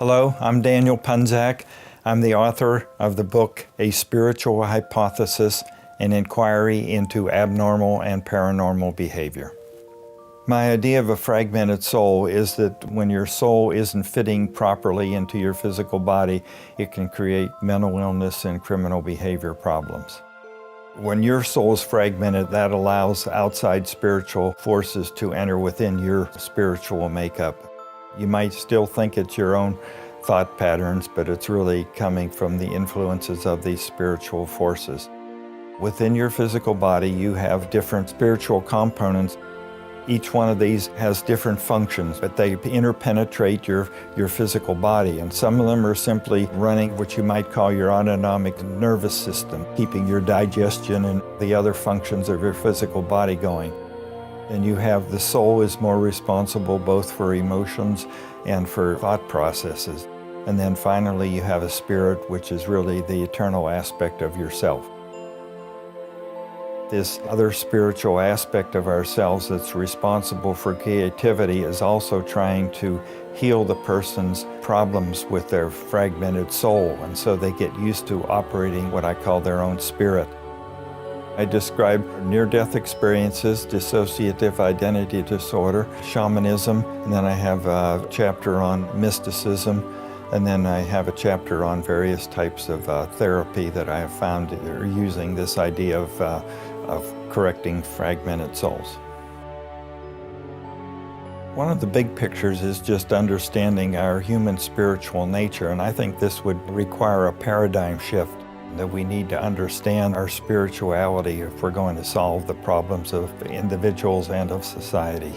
Hello, I'm Daniel Punzak. I'm the author of the book, A Spiritual Hypothesis, an Inquiry into Abnormal and Paranormal Behavior. My idea of a fragmented soul is that when your soul isn't fitting properly into your physical body, it can create mental illness and criminal behavior problems. When your soul is fragmented, that allows outside spiritual forces to enter within your spiritual makeup. You might still think it's your own thought patterns, but it's really coming from the influences of these spiritual forces. Within your physical body, you have different spiritual components. Each one of these has different functions, but they interpenetrate your physical body. And some of them are simply running what you might call your autonomic nervous system, keeping your digestion and the other functions of your physical body going. And you have the soul is more responsible both for emotions and for thought processes. And then finally you have a spirit, which is really the eternal aspect of yourself. This other spiritual aspect of ourselves that's responsible for creativity is also trying to heal the person's problems with their fragmented soul, and so they get used to operating what I call their own spirit. I describe near-death experiences, dissociative identity disorder, shamanism, and then I have a chapter on mysticism, and then I have a chapter on various types of therapy that I have found are using this idea of correcting fragmented souls. One of the big pictures is just understanding our human spiritual nature, and I think this would require a paradigm shift, that we need to understand our spirituality if we're going to solve the problems of individuals and of society.